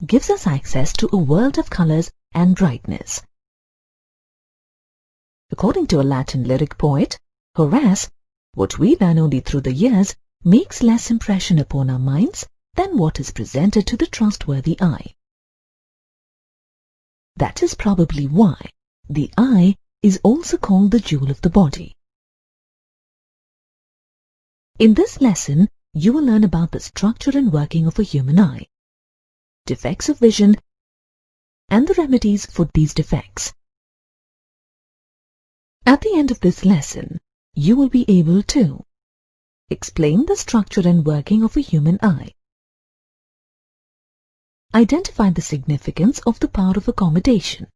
gives us access to a world of colors and brightness. According to a Latin lyric poet, Horace, what we learn only through the years makes less impression upon our minds than what is presented to the trustworthy eye. That is probably why the eye is also called the jewel of the body. In this lesson, you will learn about the structure and working of a human eye, defects of vision, and the remedies for these defects. At the end of this lesson, you will be able to explain the structure and working of a human eye, identify the significance of the power of accommodation,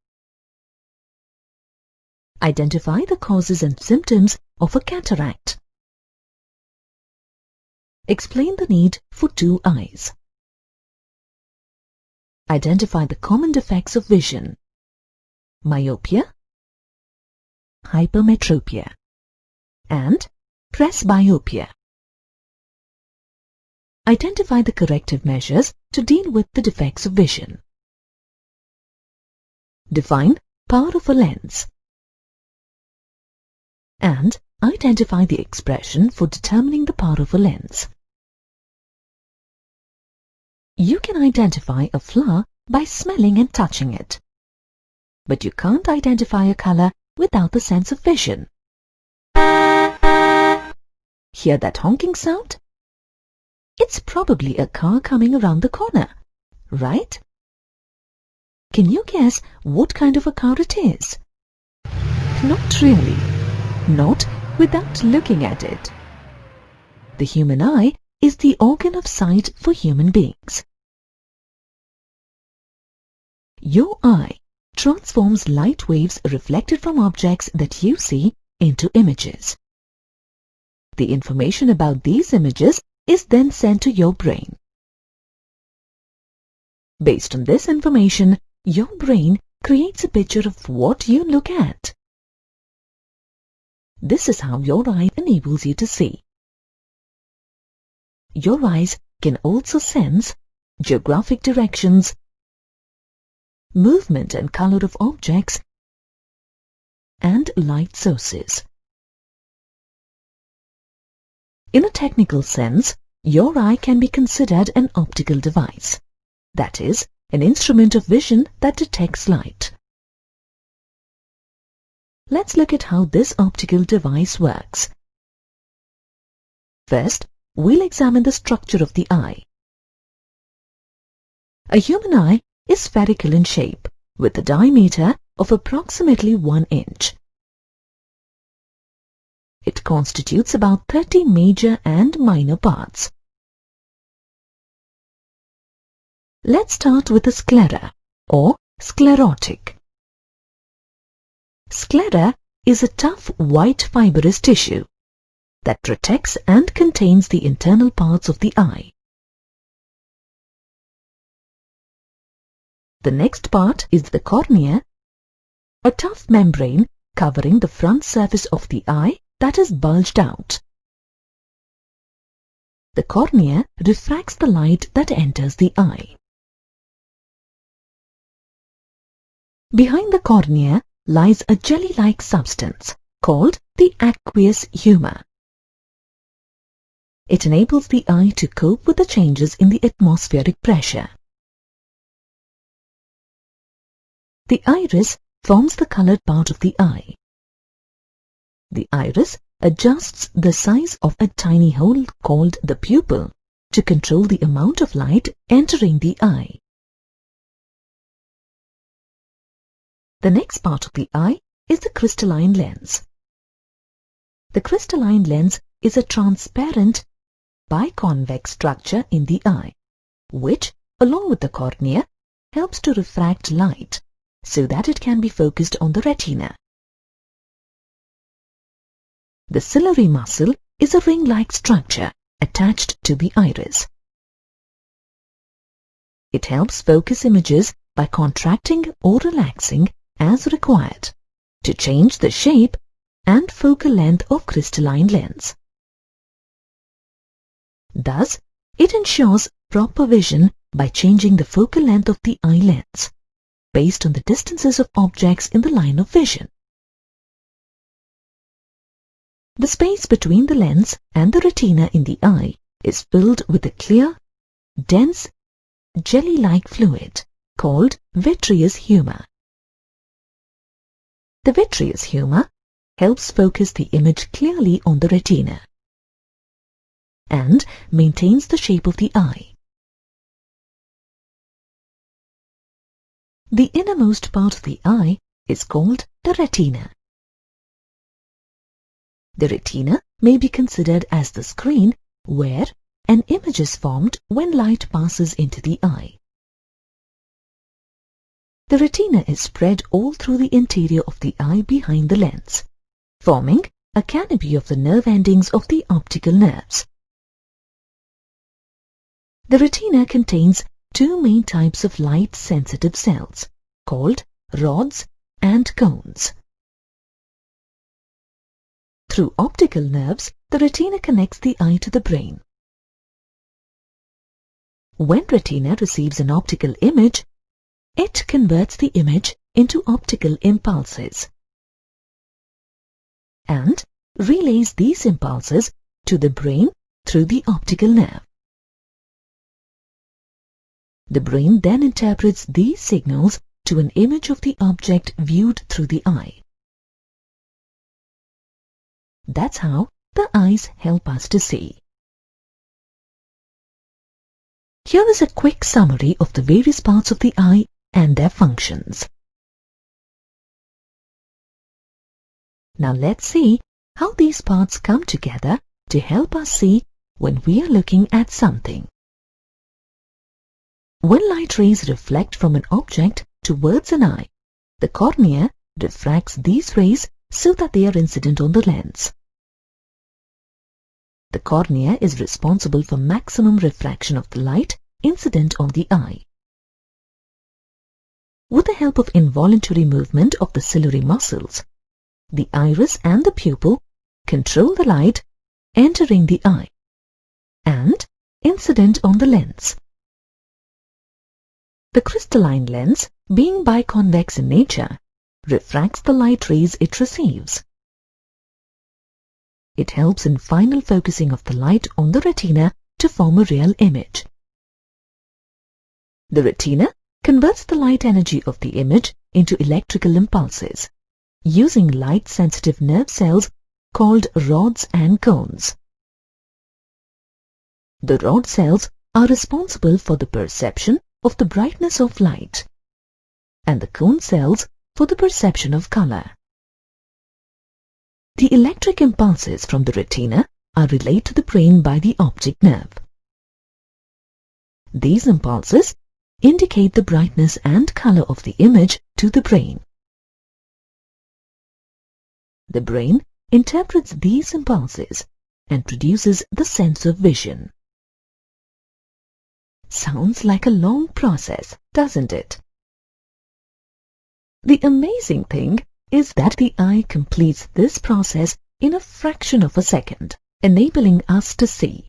identify the causes and symptoms of a cataract, explain the need for two eyes, identify the common defects of vision, myopia, hypermetropia, and presbyopia. Identify the corrective measures to deal with the defects of vision. Define power of a lens. And identify the expression for determining the power of a lens. You can identify a flower by smelling and touching it, but you can't identify a color without the sense of vision. Hear that honking sound? It's probably a car coming around the corner, right? Can you guess what kind of a car it is? Not really. Not without looking at it. The human eye is the organ of sight for human beings. Your eye transforms light waves reflected from objects that you see into images. The information about these images is then sent to your brain. Based on this information, your brain creates a picture of what you look at. This is how your eye enables you to see. Your eyes can also sense geographic directions, movement and color of objects, and light sources. In a technical sense, your eye can be considered an optical device, that is, an instrument of vision that detects light. Let's look at how this optical device works. First, we'll examine the structure of the eye. A human eye is spherical in shape, with a diameter of approximately 1 inch. It constitutes about 30 major and minor parts. Let's start with the sclera, or sclerotic. Sclera is a tough white fibrous tissue that protects and contains the internal parts of the eye. The next part is the cornea, a tough membrane covering the front surface of the eye that is bulged out. The cornea refracts the light that enters the eye. Behind the cornea lies a jelly-like substance called the aqueous humor. It enables the eye to cope with the changes in the atmospheric pressure. The iris forms the colored part of the eye. The iris adjusts the size of a tiny hole called the pupil to control the amount of light entering the eye. The next part of the eye is the crystalline lens. The crystalline lens is a transparent, biconvex structure in the eye, which, along with the cornea, helps to refract light so that it can be focused on the retina. The ciliary muscle is a ring-like structure attached to the iris. It helps focus images by contracting or relaxing as required to change the shape and focal length of crystalline lens. Thus, it ensures proper vision by changing the focal length of the eye lens based on the distances of objects in the line of vision. The space between the lens and the retina in the eye is filled with a clear, dense, jelly-like fluid called vitreous humor. The vitreous humor helps focus the image clearly on the retina and maintains the shape of the eye. The innermost part of the eye is called the retina. The retina may be considered as the screen where an image is formed when light passes into the eye. The retina is spread all through the interior of the eye behind the lens, forming a canopy of the nerve endings of the optical nerves. The retina contains two main types of light-sensitive cells, called rods and cones. Through optical nerves, the retina connects the eye to the brain. When retina receives an optical image, it converts the image into optical impulses and relays these impulses to the brain through the optical nerve. The brain then interprets these signals to an image of the object viewed through the eye. That's how the eyes help us to see. Here is a quick summary of the various parts of the eye and their functions. Now let's see how these parts come together to help us see when we are looking at something. When light rays reflect from an object towards an eye, the cornea refracts these rays so that they are incident on the lens. The cornea is responsible for maximum refraction of the light incident on the eye. With the help of involuntary movement of the ciliary muscles, the iris and the pupil control the light entering the eye and incident on the lens. The crystalline lens, being biconvex in nature, refracts the light rays it receives. It helps in final focusing of the light on the retina to form a real image. The retina converts the light energy of the image into electrical impulses using light-sensitive nerve cells called rods and cones. The rod cells are responsible for the perception of the brightness of light, and the cone cells for the perception of color. The electric impulses from the retina are relayed to the brain by the optic nerve. These impulses indicate the brightness and color of the image to the brain. The brain interprets these impulses and produces the sense of vision. Sounds like a long process, doesn't it? The amazing thing is that the eye completes this process in a fraction of a second, enabling us to see.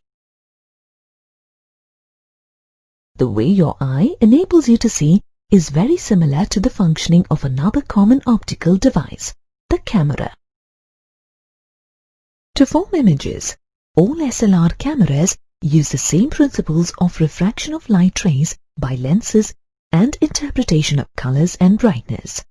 The way your eye enables you to see is very similar to the functioning of another common optical device, the camera. To form images, all SLR cameras use the same principles of refraction of light rays by lenses and interpretation of colors and brightness.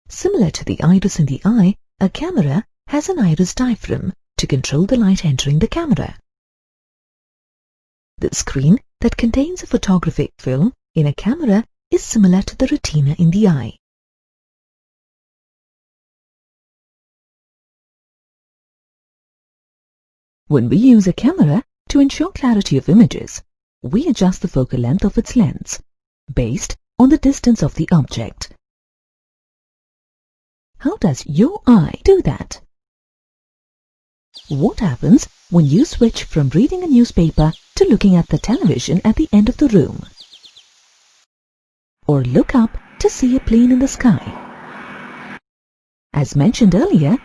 Similar to the iris in the eye, a camera has an iris diaphragm to control the light entering the camera. The screen that contains a photographic film in a camera is similar to the retina in the eye. When we use a camera to ensure clarity of images, we adjust the focal length of its lens based on the distance of the object. How does your eye do that? What happens when you switch from reading a newspaper to looking at the television at the end of the room? Or look up to see a plane in the sky? As mentioned earlier,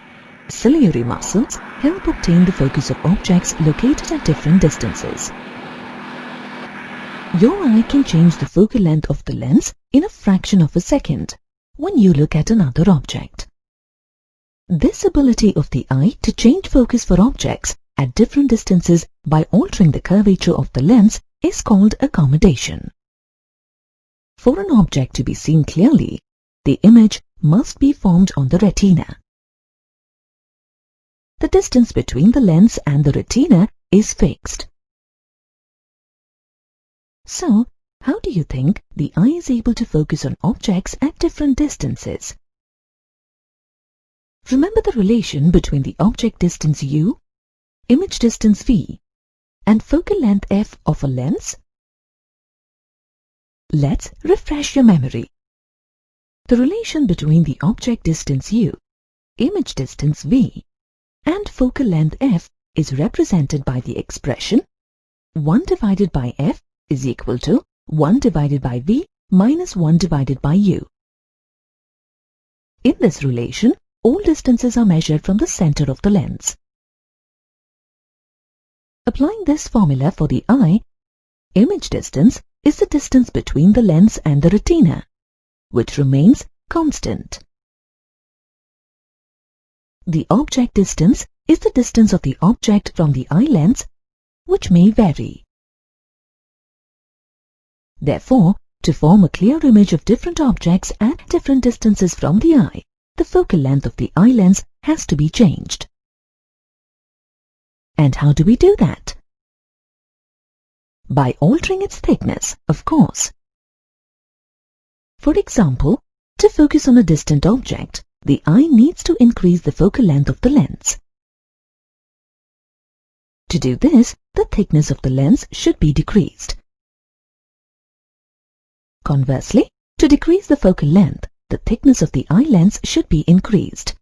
ciliary muscles help obtain the focus of objects located at different distances. Your eye can change the focal length of the lens in a fraction of a second when you look at another object. This ability of the eye to change focus for objects at different distances by altering the curvature of the lens is called accommodation. For an object to be seen clearly, the image must be formed on the retina. The distance between the lens and the retina is fixed. So, how do you think the eye is able to focus on objects at different distances? Remember the relation between the object distance u, image distance v, and focal length f of a lens? Let's refresh your memory. The relation between the object distance u, image distance v, and focal length f is represented by the expression 1 divided by f is equal to 1 divided by v minus 1 divided by u. In this relation, all distances are measured from the center of the lens. Applying this formula for the eye, image distance is the distance between the lens and the retina, which remains constant. The object distance is the distance of the object from the eye lens, which may vary. Therefore, to form a clear image of different objects at different distances from the eye, the focal length of the eye lens has to be changed. And how do we do that? By altering its thickness, of course. For example, to focus on a distant object, the eye needs to increase the focal length of the lens. To do this, the thickness of the lens should be decreased. Conversely, to decrease the focal length, the thickness of the eye lens should be increased.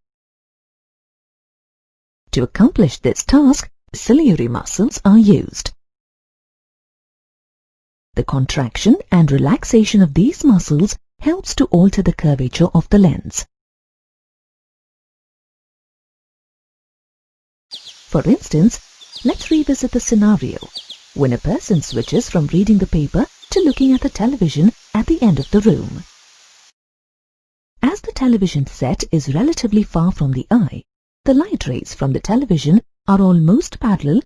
To accomplish this task, ciliary muscles are used. The contraction and relaxation of these muscles helps to alter the curvature of the lens. For instance, let's revisit the scenario when a person switches from reading the paper to looking at the television at the end of the room. As the television set is relatively far from the eye, the light rays from the television are almost parallel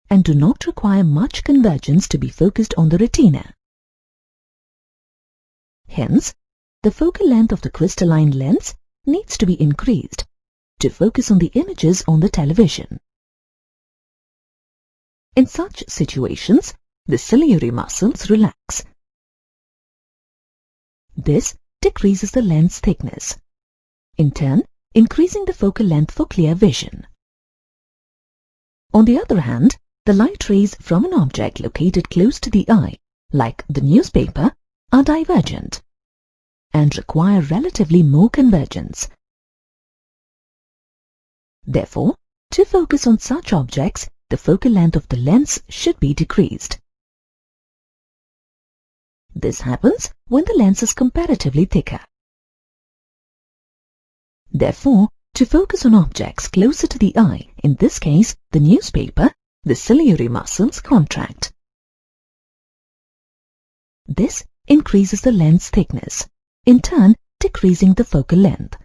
and do not require much convergence to be focused on the retina. Hence, the focal length of the crystalline lens needs to be increased to focus on the images on the television. In such situations, the ciliary muscles relax. This decreases the lens thickness, in turn increasing the focal length for clear vision. On the other hand, the light rays from an object located close to the eye, like the newspaper, are divergent and require relatively more convergence. Therefore, to focus on such objects, the focal length of the lens should be decreased. This happens when the lens is comparatively thicker. Therefore, to focus on objects closer to the eye, in this case the newspaper, the ciliary muscles contract. This increases the lens thickness, in turn decreasing the focal length.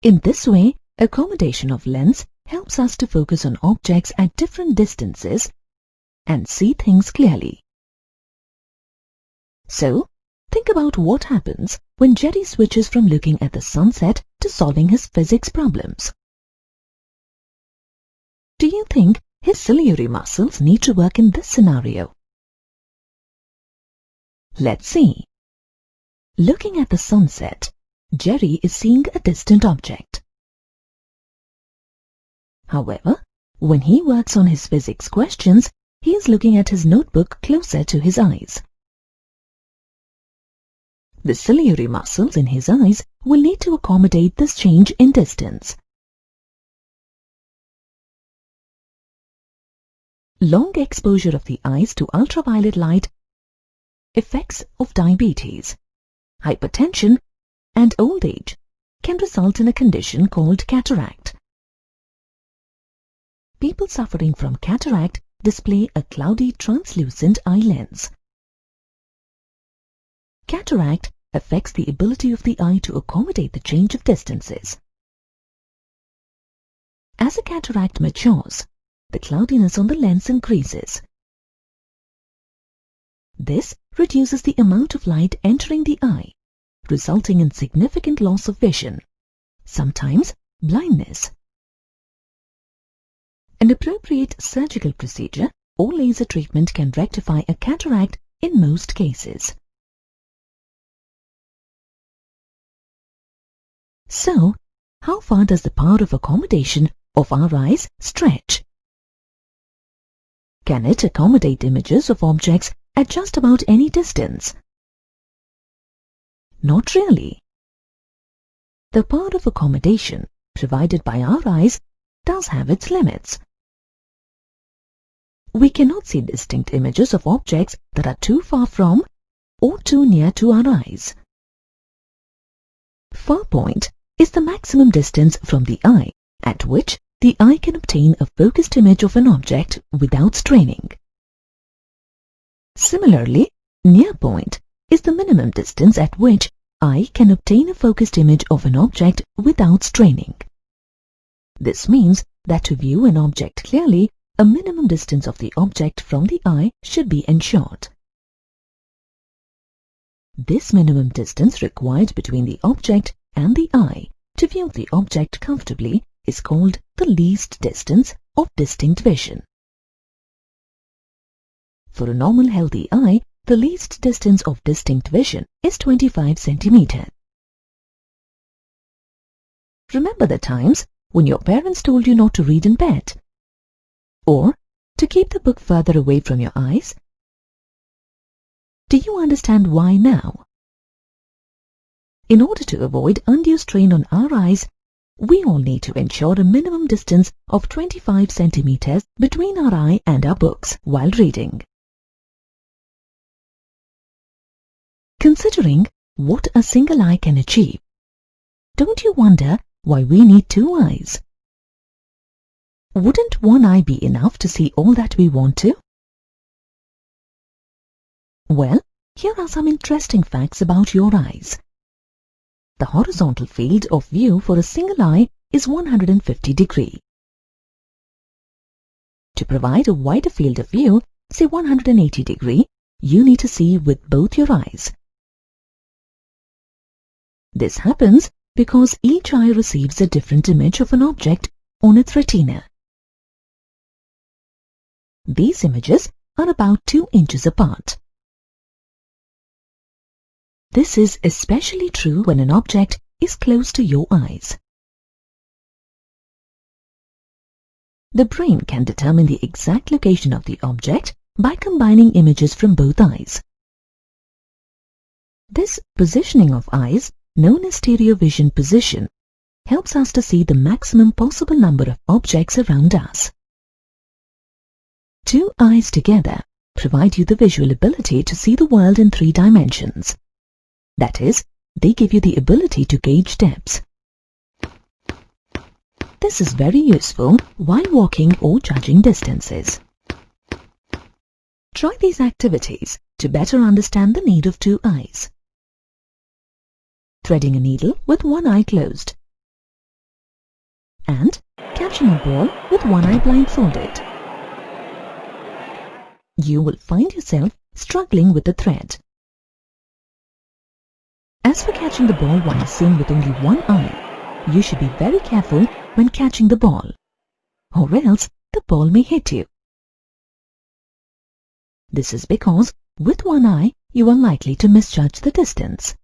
In this way, accommodation of lens helps us to focus on objects at different distances and see things clearly. So, think about what happens when Jerry switches from looking at the sunset to solving his physics problems. Do you think his ciliary muscles need to work in this scenario? Let's see. Looking at the sunset, Jerry is seeing a distant object. However, when he works on his physics questions, he is looking at his notebook closer to his eyes. The ciliary muscles in his eyes will need to accommodate this change in distance. Long exposure of the eyes to ultraviolet light, effects of diabetes, hypertension, and old age can result in a condition called cataract. People suffering from cataract display a cloudy translucent eye lens. Cataract affects the ability of the eye to accommodate the change of distances. As a cataract matures, the cloudiness on the lens increases. This reduces the amount of light entering the eye, resulting in significant loss of vision, sometimes blindness. An appropriate surgical procedure or laser treatment can rectify a cataract in most cases. So, how far does the power of accommodation of our eyes stretch? Can it accommodate images of objects at just about any distance? Not really. The power of accommodation provided by our eyes does have its limits. We cannot see distinct images of objects that are too far from or too near to our eyes. Far point is the maximum distance from the eye at which the eye can obtain a focused image of an object without straining. Similarly, near point is the minimum distance at which eye can obtain a focused image of an object without straining. This means that to view an object clearly, a minimum distance of the object from the eye should be ensured. This minimum distance required between the object and the eye to view the object comfortably is called the least distance of distinct vision. For a normal healthy eye, the least distance of distinct vision is 25 centimeters. Remember the times when your parents told you not to read in bed, or to keep the book further away from your eyes? Do you understand why now? In order to avoid undue strain on our eyes, we all need to ensure a minimum distance of 25 centimeters between our eye and our books while reading. Considering what a single eye can achieve, don't you wonder why we need two eyes? Wouldn't one eye be enough to see all that we want to? Well, here are some interesting facts about your eyes. The horizontal field of view for a single eye is 150 degrees. To provide a wider field of view, say 180 degrees, you need to see with both your eyes. This happens because each eye receives a different image of an object on its retina. These images are about 2 inches apart. This is especially true when an object is close to your eyes. The brain can determine the exact location of the object by combining images from both eyes. This positioning of eyes, known as stereo vision position, helps us to see the maximum possible number of objects around us. Two eyes together provide you the visual ability to see the world in 3 dimensions. That is, they give you the ability to gauge depths. This is very useful while walking or judging distances. Try these activities to better understand the need of 2 eyes. Threading a needle with one eye closed, and catching a ball with one eye blindfolded. You will find yourself struggling with the thread. As for catching the ball while seeing with only one eye, you should be very careful when catching the ball, or else the ball may hit you. This is because with one eye you are likely to misjudge the distance.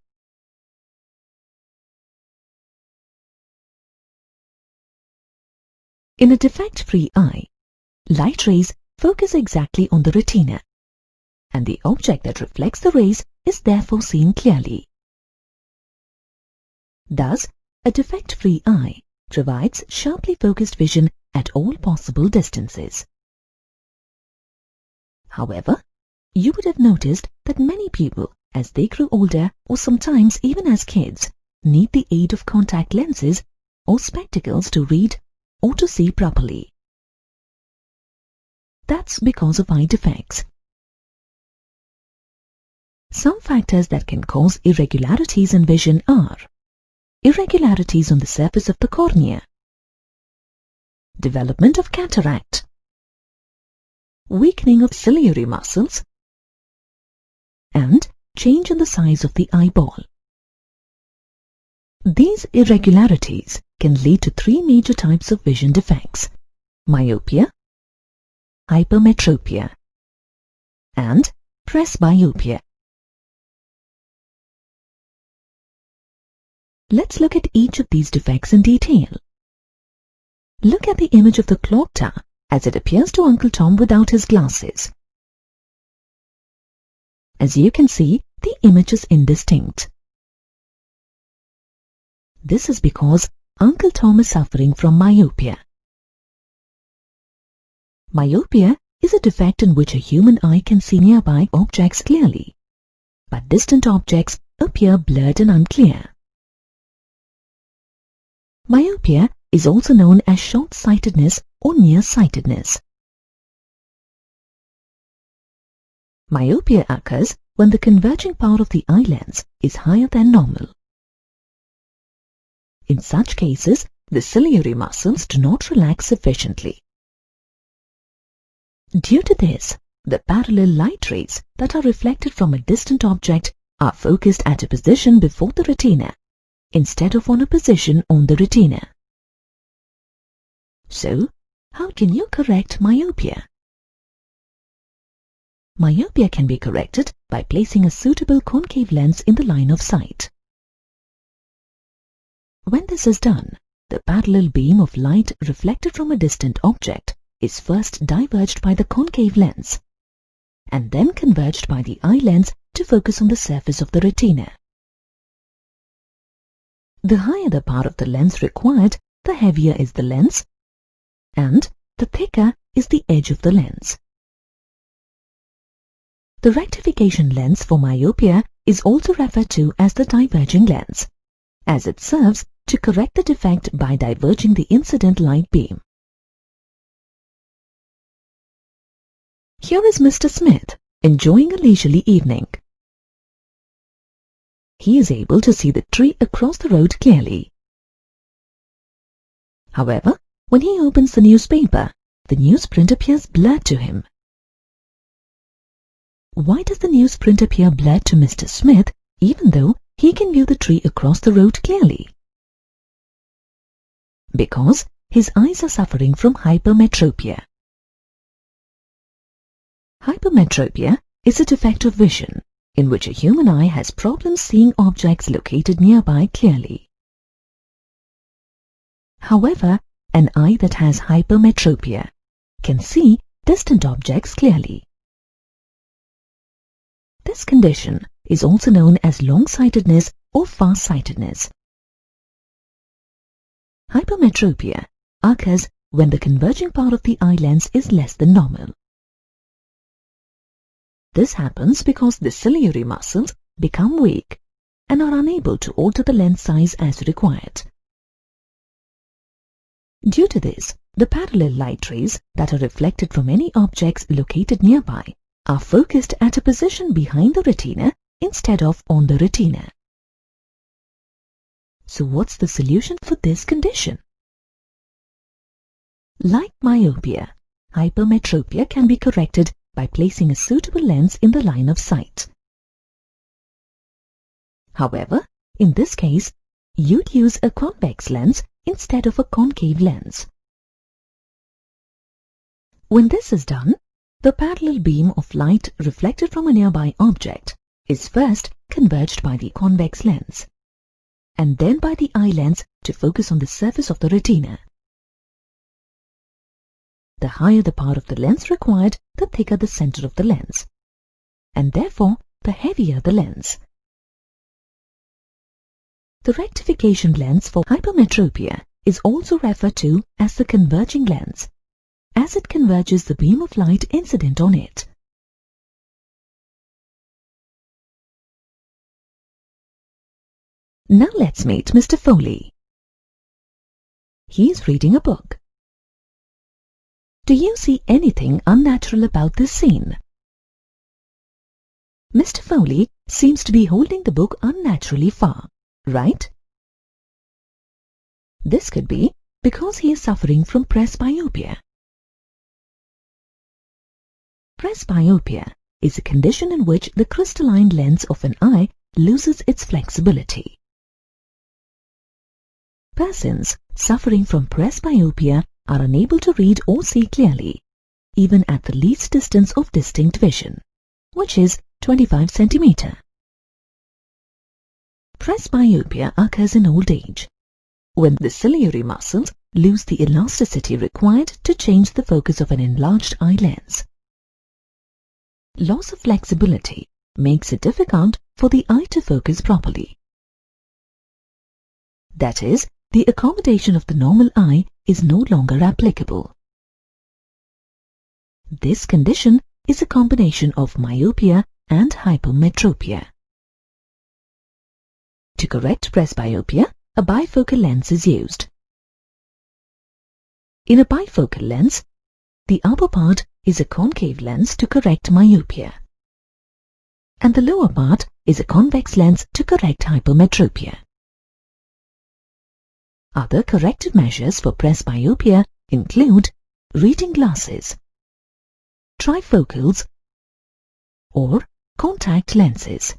In a defect-free eye, light rays focus exactly on the retina, and the object that reflects the rays is therefore seen clearly. Thus, a defect-free eye provides sharply focused vision at all possible distances. However, you would have noticed that many people, as they grow older or sometimes even as kids, need the aid of contact lenses or spectacles to read or to see properly. That's because of eye defects. Some factors that can cause irregularities in vision are irregularities on the surface of the cornea, development of cataract, weakening of ciliary muscles, and change in the size of the eyeball. These irregularities can lead to three major types of vision defects: myopia, hypermetropia, and presbyopia. Let's look at each of these defects in detail. Look at the image of the clock tower as it appears to Uncle Tom without his glasses. As you can see, the image is indistinct. This is because Uncle Tom is suffering from myopia. Myopia is a defect in which a human eye can see nearby objects clearly, but distant objects appear blurred and unclear. Myopia is also known as short-sightedness or nearsightedness. Myopia occurs when the converging power of the eye lens is higher than normal. In such cases, the ciliary muscles do not relax sufficiently. Due to this, the parallel light rays that are reflected from a distant object are focused at a position before the retina, instead of on a position on the retina. So, how can you correct myopia? Myopia can be corrected by placing a suitable concave lens in the line of sight. When this is done, the parallel beam of light reflected from a distant object is first diverged by the concave lens, and then converged by the eye lens to focus on the surface of the retina. The higher the power of the lens required, the heavier is the lens, and the thicker is the edge of the lens. The rectification lens for myopia is also referred to as the diverging lens, as it serves to correct the defect by diverging the incident light beam. Here is Mr. Smith enjoying a leisurely evening. He is able to see the tree across the road clearly. However, when he opens the newspaper, the newsprint appears blurred to him. Why does the newsprint appear blurred to Mr. Smith even though he can view the tree across the road clearly? Because his eyes are suffering from hypermetropia. Hypermetropia is a defect of vision in which a human eye has problems seeing objects located nearby clearly. However, an eye that has hypermetropia can see distant objects clearly. This condition is also known as long-sightedness or far-sightedness. Hypermetropia occurs when the converging power of the eye lens is less than normal. This happens because the ciliary muscles become weak and are unable to alter the lens size as required. Due to this, the parallel light rays that are reflected from any objects located nearby are focused at a position behind the retina instead of on the retina. So what's the solution for this condition? Like myopia, hypermetropia can be corrected by placing a suitable lens in the line of sight. However, in this case, you'd use a convex lens instead of a concave lens. When this is done, the parallel beam of light reflected from a nearby object is first converged by the convex lens, and then by the eye lens to focus on the surface of the retina. The higher the power of the lens required, the thicker the center of the lens, and therefore the heavier the lens. The rectification lens for hypermetropia is also referred to as the converging lens, as it converges the beam of light incident on it. Now let's meet Mr. Foley. He is reading a book. Do you see anything unnatural about this scene? Mr. Foley seems to be holding the book unnaturally far, right? This could be because he is suffering from presbyopia. Presbyopia is a condition in which the crystalline lens of an eye loses its flexibility. Persons suffering from presbyopia are unable to read or see clearly, even at the least distance of distinct vision, which is 25 cm. Presbyopia occurs in old age, when the ciliary muscles lose the elasticity required to change the focus of an enlarged eye lens. Loss of flexibility makes it difficult for the eye to focus properly. That is, the accommodation of the normal eye is no longer applicable. This condition is a combination of myopia and hypermetropia. To correct presbyopia, a bifocal lens is used. In a bifocal lens, the upper part is a concave lens to correct myopia, and the lower part is a convex lens to correct hypermetropia. Other corrective measures for presbyopia include reading glasses, trifocals, or contact lenses.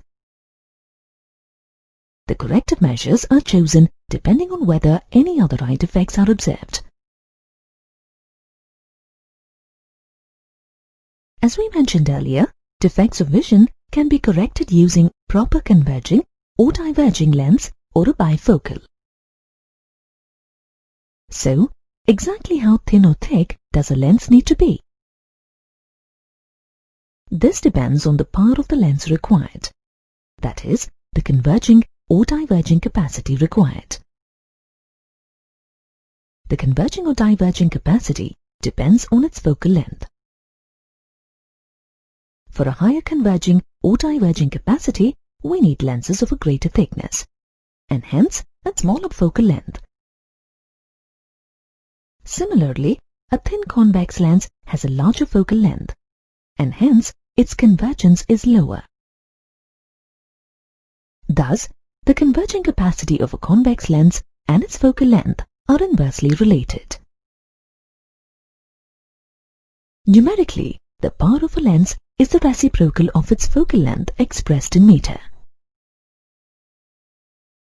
The corrective measures are chosen depending on whether any other eye defects are observed. As we mentioned earlier, defects of vision can be corrected using proper converging or diverging lens or a bifocal. So, exactly how thin or thick does a lens need to be? This depends on the power of the lens required, that is, the converging or diverging capacity required. The converging or diverging capacity depends on its focal length. For a higher converging or diverging capacity, we need lenses of a greater thickness, and hence a smaller focal length. Similarly, a thin convex lens has a larger focal length, and hence its convergence is lower. Thus, the converging capacity of a convex lens and its focal length are inversely related. Numerically, the power of a lens is the reciprocal of its focal length expressed in meter.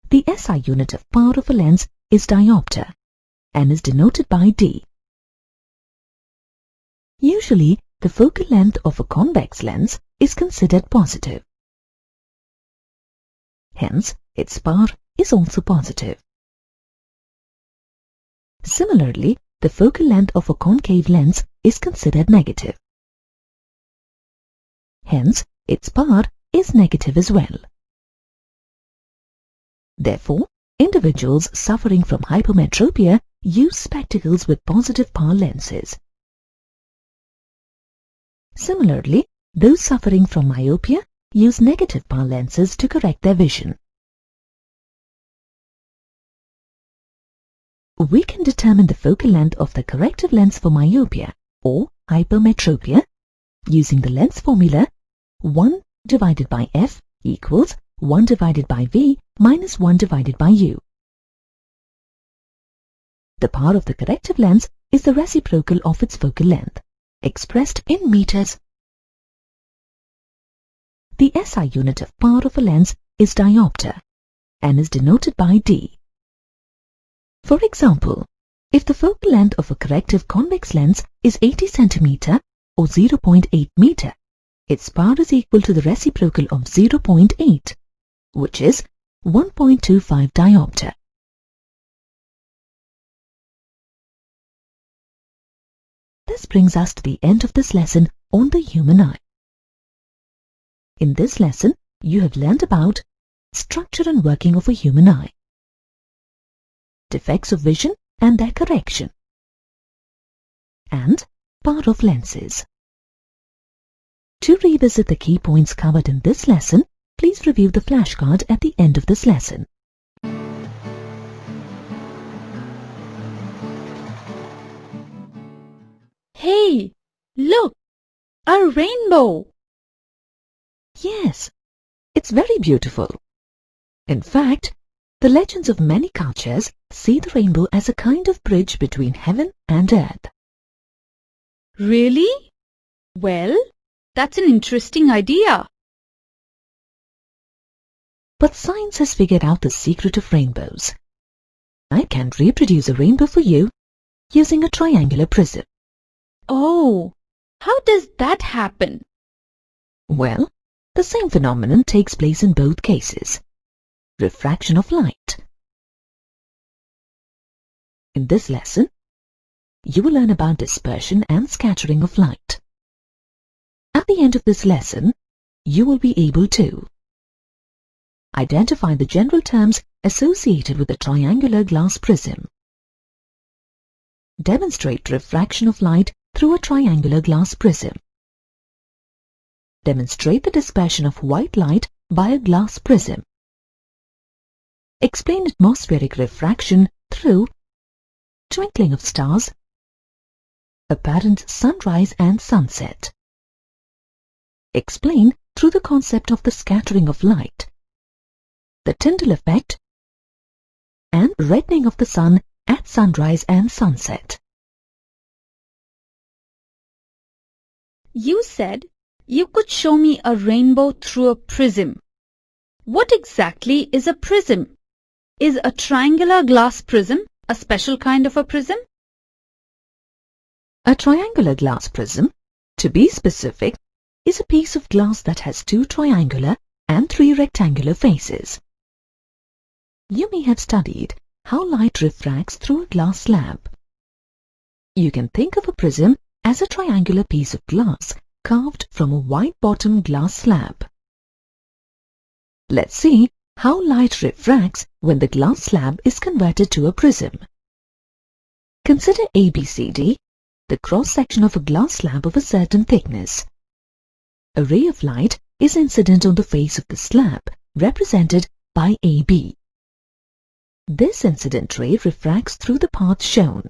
The SI unit of power of a lens is diopter and is denoted by D. Usually, the focal length of a convex lens is considered positive. Hence, its power is also positive. Similarly, the focal length of a concave lens is considered negative. Hence, its power is negative as well. Therefore, individuals suffering from hypermetropia use spectacles with positive power lenses. Similarly, those suffering from myopia use negative power lenses to correct their vision. We can determine the focal length of the corrective lens for myopia or hypermetropia using the lens formula 1 divided by F equals 1 divided by V minus 1 divided by U. The power of the corrective lens is the reciprocal of its focal length, expressed in meters. The SI unit of power of a lens is diopter and is denoted by D. For example, if the focal length of a corrective convex lens is 80 cm or 0.8 meter, its power is equal to the reciprocal of 0.8, which is 1.25 diopter. This brings us to the end of this lesson on the human eye. In this lesson, you have learned about structure and working of a human eye, defects of vision and their correction, and power of lenses. To revisit the key points covered in this lesson, please review the flashcard at the end of this lesson. Hey, look, a rainbow. Yes, it's very beautiful. In fact, the legends of many cultures see the rainbow as a kind of bridge between heaven and earth. Really? Well, that's an interesting idea. But science has figured out the secret of rainbows. I can reproduce a rainbow for you using a triangular prism. Oh, how does that happen? Well, the same phenomenon takes place in both cases. Refraction of light. In this lesson, you will learn about dispersion and scattering of light. At the end of this lesson, you will be able to identify the general terms associated with a triangular glass prism, demonstrate refraction of light through a triangular glass prism, demonstrate the dispersion of white light by a glass prism, explain atmospheric refraction through twinkling of stars, apparent sunrise and sunset, explain through the concept of the scattering of light, the Tyndall effect, and reddening of the sun at sunrise and sunset. You said you could show me a rainbow through a prism. What exactly is a prism? Is a triangular glass prism a special kind of a prism? A triangular glass prism, to be specific, is a piece of glass that has 2 triangular and 3 rectangular faces. You may have studied how light refracts through a glass slab. You can think of a prism as a triangular piece of glass carved from a white-bottom glass slab. Let's see how light refracts when the glass slab is converted to a prism. Consider ABCD, the cross-section of a glass slab of a certain thickness. A ray of light is incident on the face of the slab, represented by AB. This incident ray refracts through the path shown.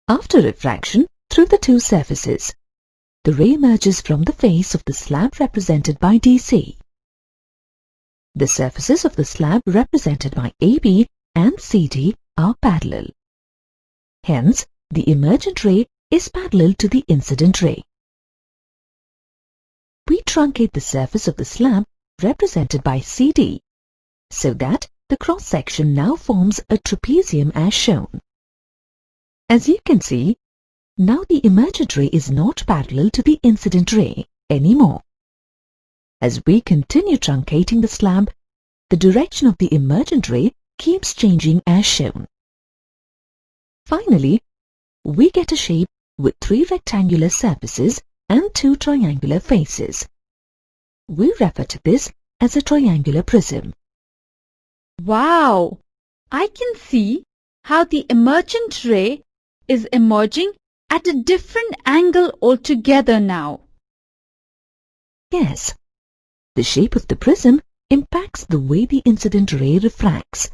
After refraction through the 2 surfaces, the ray emerges from the face of the slab represented by DC. The surfaces of the slab represented by AB and CD are parallel. Hence, the emergent ray is parallel to the incident ray. We truncate the surface of the slab represented by CD, so that the cross-section now forms a trapezium as shown. As you can see, now the emergent ray is not parallel to the incident ray anymore. As we continue truncating the slab, the direction of the emergent ray keeps changing as shown. Finally, we get a shape with 3 rectangular surfaces and 2 triangular faces. We refer to this as a triangular prism. Wow! I can see how the emergent ray is emerging at a different angle altogether now. Yes, the shape of the prism impacts the way the incident ray refracts.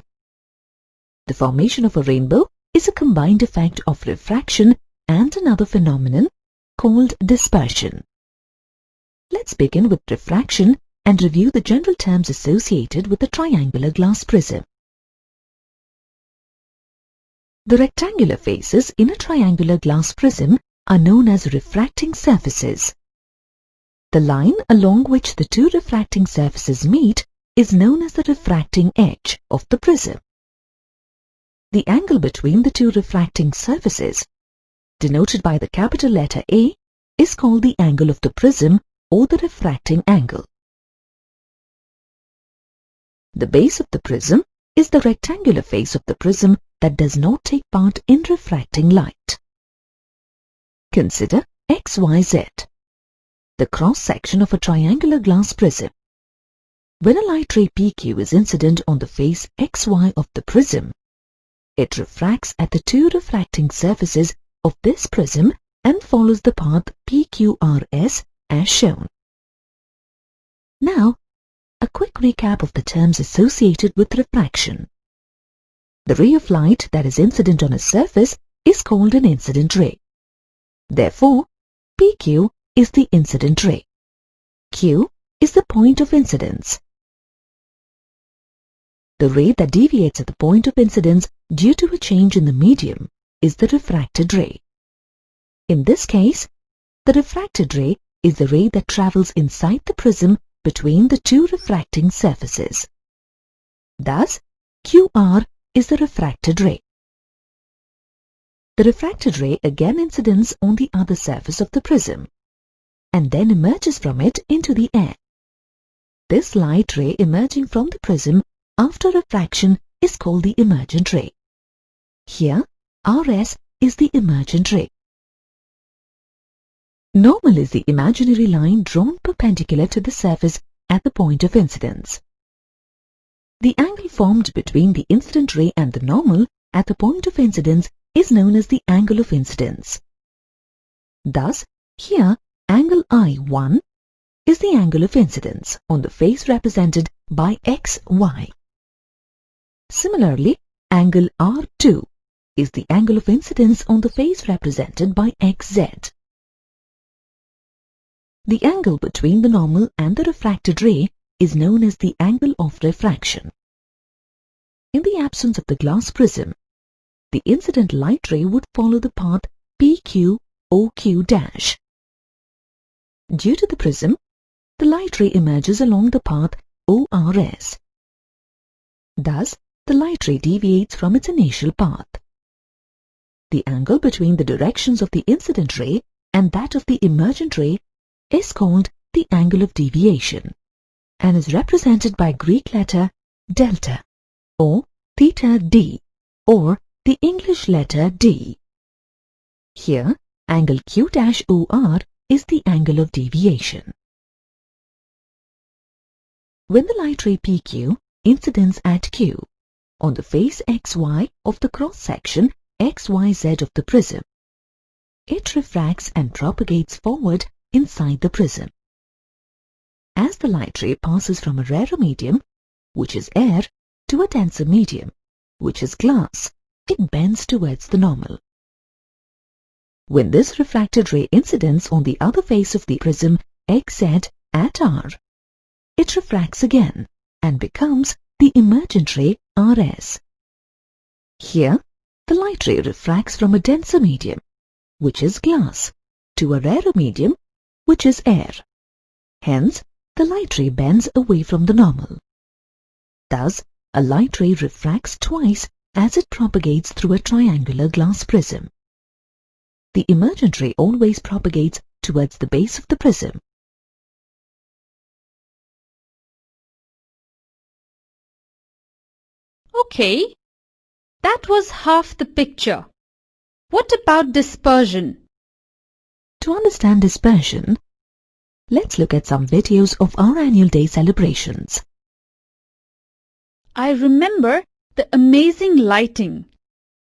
The formation of a rainbow is a combined effect of refraction and another phenomenon called dispersion. Let's begin with refraction and review the general terms associated with a triangular glass prism. The rectangular faces in a triangular glass prism are known as refracting surfaces. The line along which the 2 refracting surfaces meet is known as the refracting edge of the prism. The angle between the 2 refracting surfaces, denoted by the capital letter A, is called the angle of the prism or the refracting angle. The base of the prism is the rectangular face of the prism that does not take part in refracting light. Consider XYZ, the cross-section of a triangular glass prism. When a light ray PQ is incident on the face XY of the prism, it refracts at the 2 refracting surfaces of this prism and follows the path PQRS as shown. Now, a quick recap of the terms associated with refraction. The ray of light that is incident on a surface is called an incident ray. Therefore, PQ is the incident ray. Q is the point of incidence. The ray that deviates at the point of incidence due to a change in the medium is the refracted ray. In this case, the refracted ray is the ray that travels inside the prism between the two refracting surfaces. Thus, QR is the refracted ray. The refracted ray again incidents on the other surface of the prism and then emerges from it into the air. This light ray emerging from the prism after refraction is called the emergent ray. Here, RS is the emergent ray. Normal is the imaginary line drawn perpendicular to the surface at the point of incidence. The angle formed between the incident ray and the normal at the point of incidence is known as the angle of incidence. Thus, here angle I1 is the angle of incidence on the face represented by XY. Similarly, angle R2 is the angle of incidence on the face represented by XZ. The angle between the normal and the refracted ray is known as the angle of refraction. In the absence of the glass prism, the incident light ray would follow the path PQ-OQ'. Due to the prism, the light ray emerges along the path ORS. Thus, the light ray deviates from its initial path. The angle between the directions of the incident ray and that of the emergent ray is called the angle of deviation and is represented by Greek letter delta or theta d or the English letter d. Here, angle Q-OR is the angle of deviation. When the light ray PQ incidents at Q on the face XY of the cross-section XYZ of the prism, it refracts and propagates forward inside the prism. As the light ray passes from a rarer medium, which is air, to a denser medium, which is glass, it bends towards the normal. When this refracted ray incidents on the other face of the prism XZ at R, it refracts again and becomes the emergent ray RS. Here, the light ray refracts from a denser medium, which is glass, to a rarer medium, which is air. Hence, the light ray bends away from the normal. Thus, a light ray refracts twice as it propagates through a triangular glass prism. The emergent ray always propagates towards the base of the prism. Okay, that was half the picture. What about dispersion? To understand dispersion, let's look at some videos of our annual day celebrations. I remember the amazing lighting.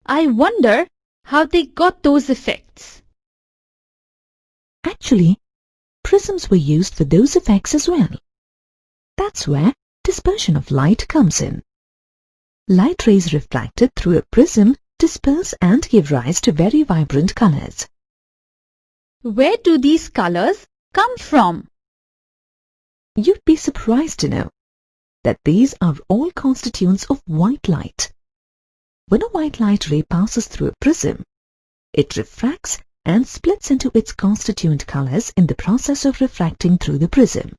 I wonder how they got those effects. Actually, prisms were used for those effects as well. That's where dispersion of light comes in. Light rays refracted through a prism disperse and give rise to very vibrant colors. Where do these colors come from? You'd be surprised to know that these are all constituents of white light. When a white light ray passes through a prism, it refracts and splits into its constituent colors in the process of refracting through the prism.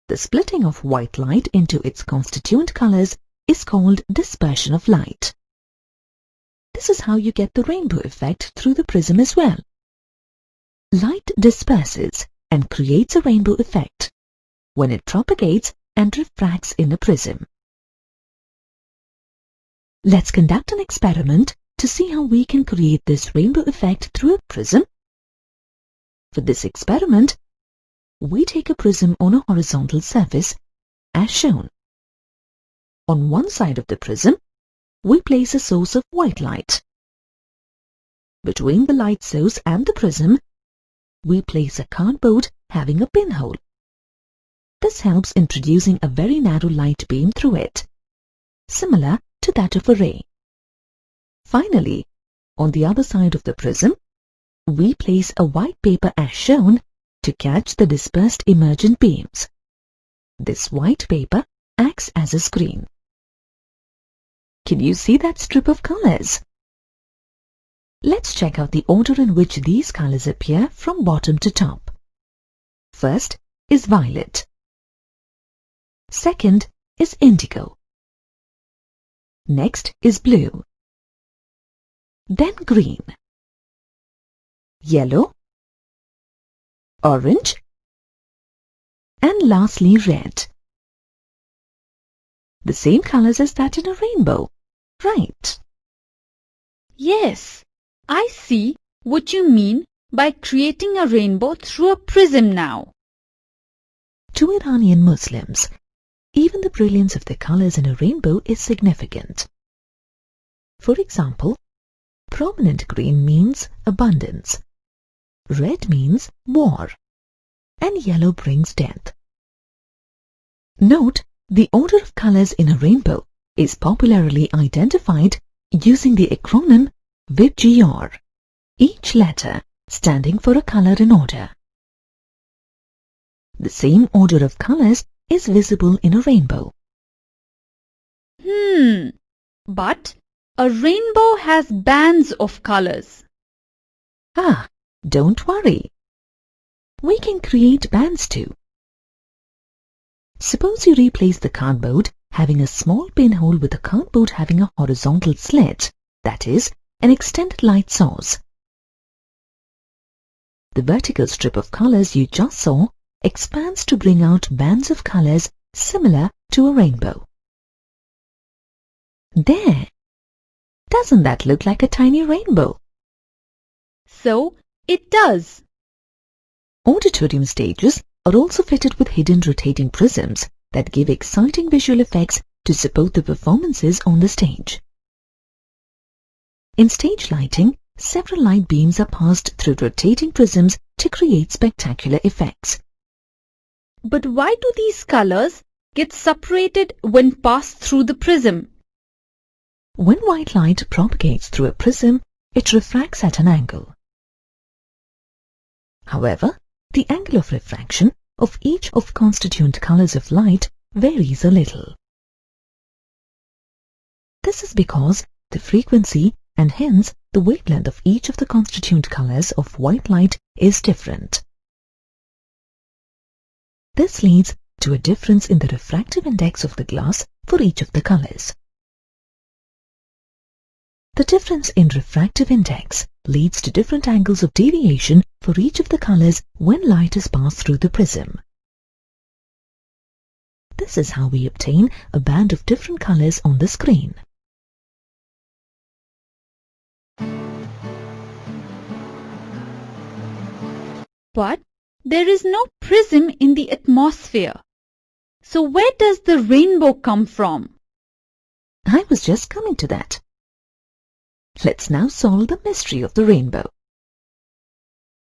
The splitting of white light into its constituent colors is called dispersion of light. This is how you get the rainbow effect through the prism as well. Light disperses and creates a rainbow effect when it propagates and refracts in a prism. Let's conduct an experiment to see how we can create this rainbow effect through a prism. For this experiment, we take a prism on a horizontal surface as shown. On one side of the prism, we place a source of white light. Between the light source and the prism, we place a cardboard having a pinhole. This helps introducing a very narrow light beam through it, similar to that of a ray. Finally, on the other side of the prism, we place a white paper as shown to catch the dispersed emergent beams. This white paper acts as a screen. Can you see that strip of colors? Let's check out the order in which these colors appear from bottom to top. First is violet. Second is indigo. Next is blue. Then green, yellow, orange, and lastly red. The same colors as that in a rainbow, right? Yes, I see what you mean by creating a rainbow through a prism now. To Iranian Muslims, even the brilliance of the colors in a rainbow is significant. For example, prominent green means abundance, red means war, and yellow brings death. Note, the order of colors in a rainbow is popularly identified using the acronym VIBGR, each letter standing for a color in order. The same order of colors is visible in a rainbow. But a rainbow has bands of colors. Ah, don't worry. We can create bands too. Suppose you replace the cardboard having a small pinhole with the cardboard having a horizontal slit, that is, an extended light source. The vertical strip of colors you just saw expands to bring out bands of colors similar to a rainbow. There! Doesn't that look like a tiny rainbow? So, it does. Auditorium stages are also fitted with hidden rotating prisms that give exciting visual effects to support the performances on the stage. In stage lighting, several light beams are passed through rotating prisms to create spectacular effects. But why do these colors get separated when passed through the prism? When white light propagates through a prism, it refracts at an angle. However, the angle of refraction of each of constituent colors of light varies a little. This is because the frequency and hence the wavelength of each of the constituent colors of white light is different. This leads to a difference in the refractive index of the glass for each of the colors. The difference in refractive index leads to different angles of deviation for each of the colors when light is passed through the prism. This is how we obtain a band of different colors on the screen. But there is no prism in the atmosphere. So where does the rainbow come from? I was just coming to that. Let's now solve the mystery of the rainbow.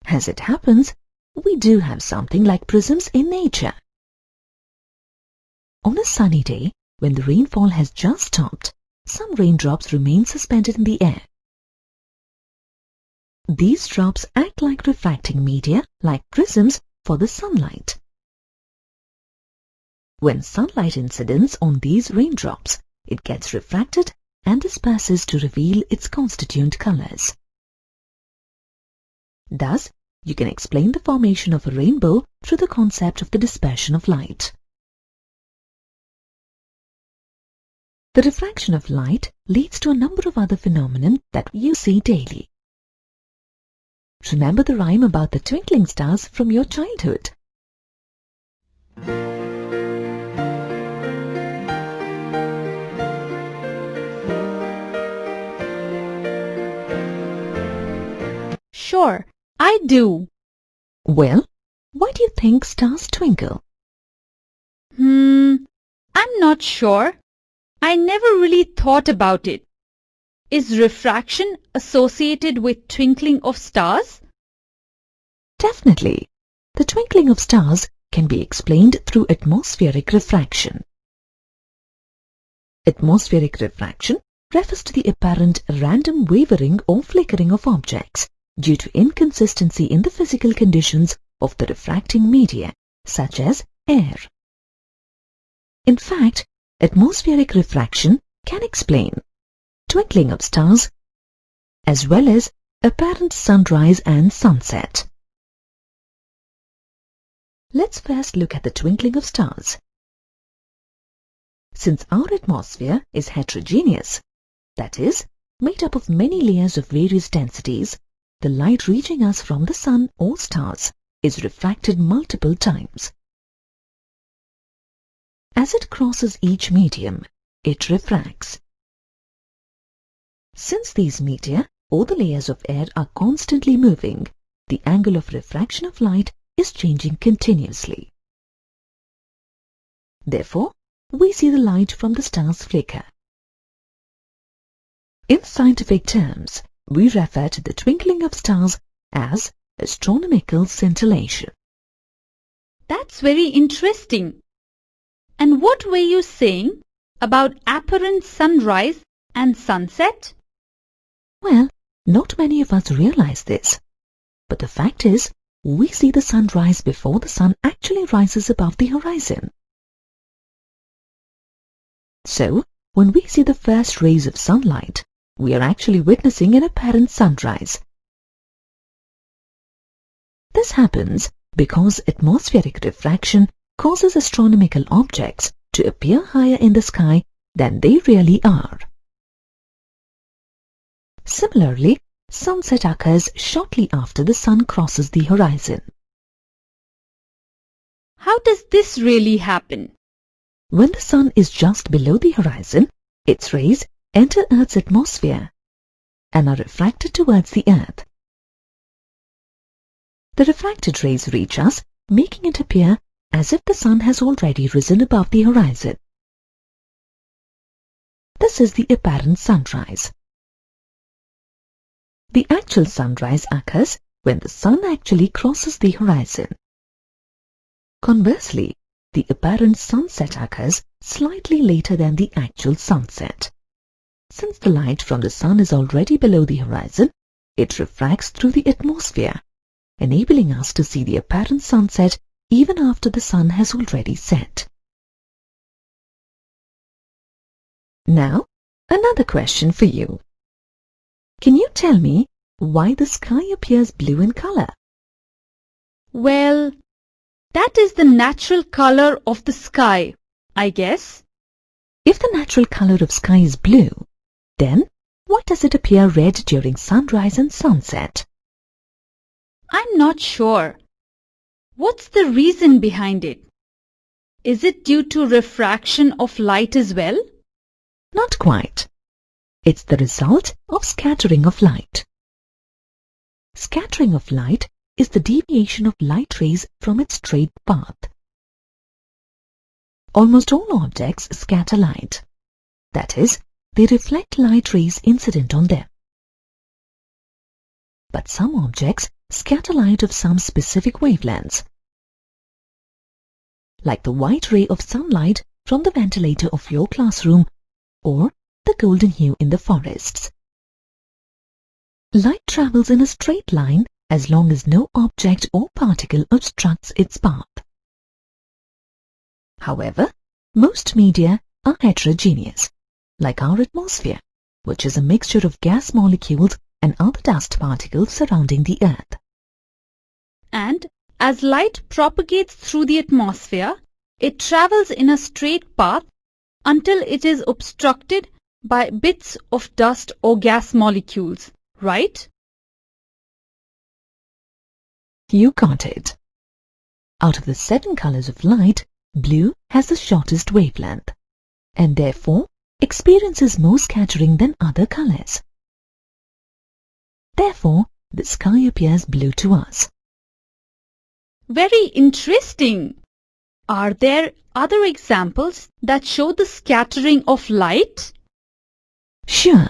As it happens, we do have something like prisms in nature. On a sunny day, when the rainfall has just stopped, some raindrops remain suspended in the air. These drops act like refracting media, like prisms, for the sunlight. When sunlight incidents on these raindrops, it gets refracted and disperses to reveal its constituent colors. Thus, you can explain the formation of a rainbow through the concept of the dispersion of light. The refraction of light leads to a number of other phenomena that you see daily. Remember the rhyme about the twinkling stars from your childhood? Sure, I do. Well, why do you think stars twinkle? I'm not sure. I never really thought about it. Is refraction associated with twinkling of stars? Definitely. The twinkling of stars can be explained through atmospheric refraction. Atmospheric refraction refers to the apparent random wavering or flickering of objects due to inconsistency in the physical conditions of the refracting media, such as air. In fact, atmospheric refraction can explain twinkling of stars as well as apparent sunrise and sunset. Let's first look at the twinkling of stars. Since our atmosphere is heterogeneous, that is, made up of many layers of various densities, the light reaching us from the sun or stars is refracted multiple times. As it crosses each medium, it refracts. Since these media or the layers of air are constantly moving, the angle of refraction of light is changing continuously. Therefore, we see the light from the stars flicker. In scientific terms, we refer to the twinkling of stars as astronomical scintillation. That's very interesting. And what were you saying about apparent sunrise and sunset? Well, not many of us realize this, but the fact is, we see the sun rise before the sun actually rises above the horizon. So, when we see the first rays of sunlight, we are actually witnessing an apparent sunrise. This happens because atmospheric refraction causes astronomical objects to appear higher in the sky than they really are. Similarly, sunset occurs shortly after the sun crosses the horizon. How does this really happen? When the sun is just below the horizon, its rays enter Earth's atmosphere and are refracted towards the Earth. The refracted rays reach us, making it appear as if the sun has already risen above the horizon. This is the apparent sunrise. The actual sunrise occurs when the sun actually crosses the horizon. Conversely, the apparent sunset occurs slightly later than the actual sunset. Since the light from the sun is already below the horizon, it refracts through the atmosphere, enabling us to see the apparent sunset even after the sun has already set. Now, another question for you. Can you tell me why the sky appears blue in color? Well, that is the natural color of the sky, I guess. If the natural color of sky is blue, then why does it appear red during sunrise and sunset? I'm not sure. What's the reason behind it? Is it due to refraction of light as well? Not quite. It's the result of scattering of light. Scattering of light is the deviation of light rays from its straight path. Almost all objects scatter light. That is, they reflect light rays incident on them. But some objects scatter light of some specific wavelengths, like the white ray of sunlight from the ventilator of your classroom or the golden hue in the forests. Light travels in a straight line as long as no object or particle obstructs its path. However, most media are heterogeneous, like our atmosphere, which is a mixture of gas molecules and other dust particles surrounding the Earth. And as light propagates through the atmosphere, it travels in a straight path until it is obstructed by bits of dust or gas molecules, right? You got it. Out of the 7 colors of light, blue has the shortest wavelength, and therefore experiences more scattering than other colors. Therefore, the sky appears blue to us. Very interesting. Are there other examples that show the scattering of light? Sure.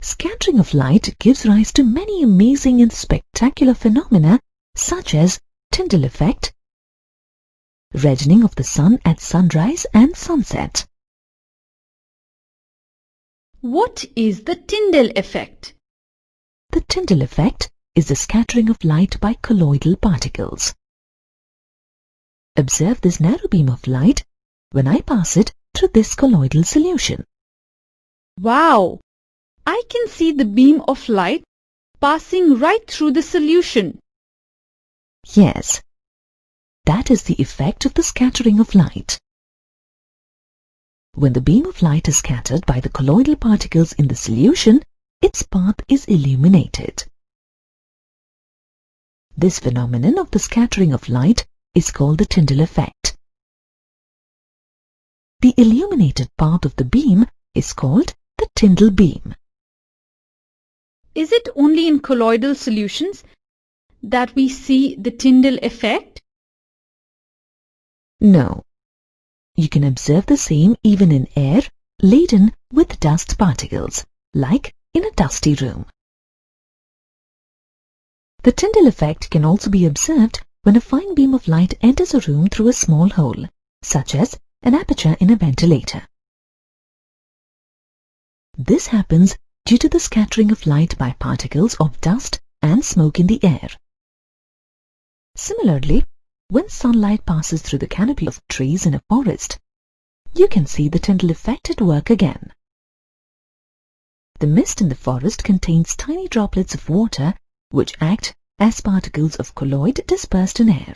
Scattering of light gives rise to many amazing and spectacular phenomena such as Tyndall effect, reddening of the sun at sunrise and sunset. What is the Tyndall effect? The Tyndall effect is the scattering of light by colloidal particles. Observe this narrow beam of light when I pass it through this colloidal solution. Wow! I can see the beam of light passing right through the solution. Yes, that is the effect of the scattering of light. When the beam of light is scattered by the colloidal particles in the solution, its path is illuminated. This phenomenon of the scattering of light is called the Tyndall effect. The illuminated path of the beam is called the Tyndall beam. Is it only in colloidal solutions that we see the Tyndall effect? No. You can observe the same even in air laden with dust particles, like in a dusty room. The Tyndall effect can also be observed when a fine beam of light enters a room through a small hole, such as an aperture in a ventilator. This happens due to the scattering of light by particles of dust and smoke in the air. Similarly, when sunlight passes through the canopy of trees in a forest, you can see the Tyndall effect at work again. The mist in the forest contains tiny droplets of water which act as particles of colloid dispersed in air.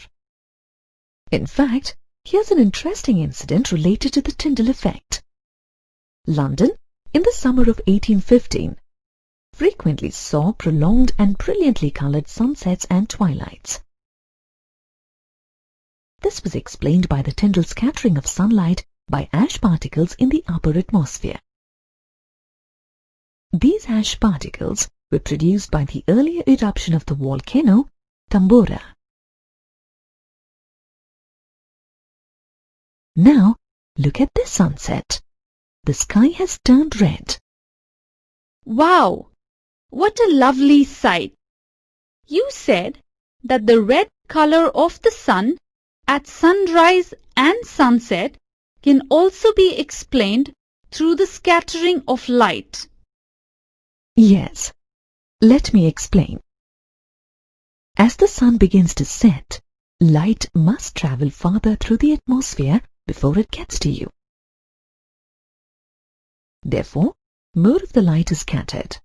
In fact, here's an interesting incident related to the Tyndall effect. London, in the summer of 1815, frequently saw prolonged and brilliantly coloured sunsets and twilights. This was explained by the Tyndall scattering of sunlight by ash particles in the upper atmosphere. These ash particles were produced by the earlier eruption of the volcano Tambora. Now, look at this sunset. The sky has turned red. Wow! What a lovely sight! You said that the red color of the sun at sunrise and sunset can also be explained through the scattering of light. Yes, let me explain. As the sun begins to set, light must travel farther through the atmosphere before it gets to you. Therefore, more of the light is scattered.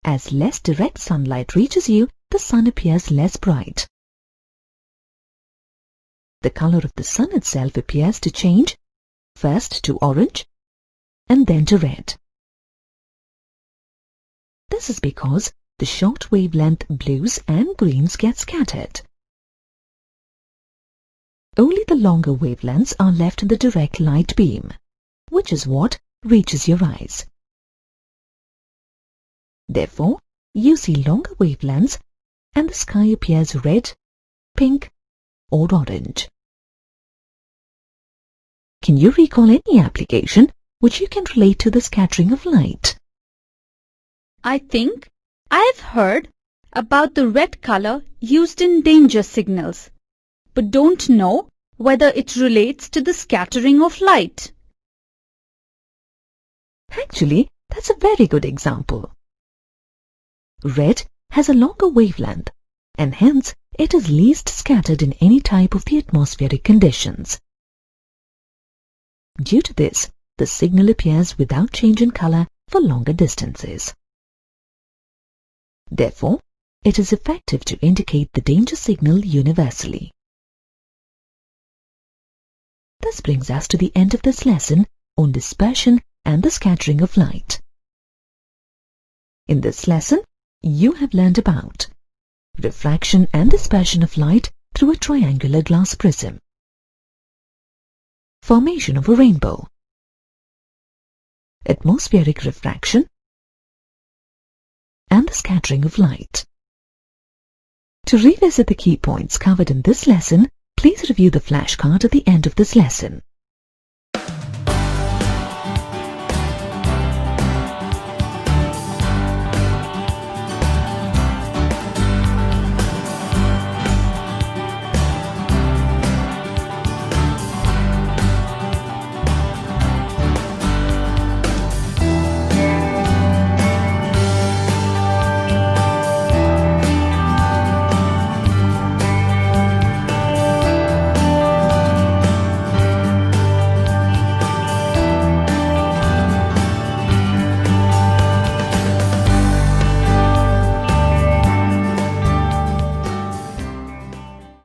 As less direct sunlight reaches you, the sun appears less bright. The color of the sun itself appears to change, first to orange and then to red. This is because the short wavelength blues and greens get scattered. Only the longer wavelengths are left in the direct light beam, which is what reaches your eyes. Therefore, you see longer wavelengths and the sky appears red, pink, or orange. Can you recall any application which you can relate to the scattering of light? I think I've heard about the red color used in danger signals, but don't know whether it relates to the scattering of light. Actually, that's a very good example. Red has a longer wavelength, and hence it is least scattered in any type of the atmospheric conditions. Due to this, the signal appears without change in color for longer distances. Therefore, it is effective to indicate the danger signal universally. This brings us to the end of this lesson on dispersion and the scattering of light. In this lesson, you have learned about refraction and dispersion of light through a triangular glass prism, formation of a rainbow, atmospheric refraction, and the scattering of light. To revisit the key points covered in this lesson, please review the flashcard at the end of this lesson.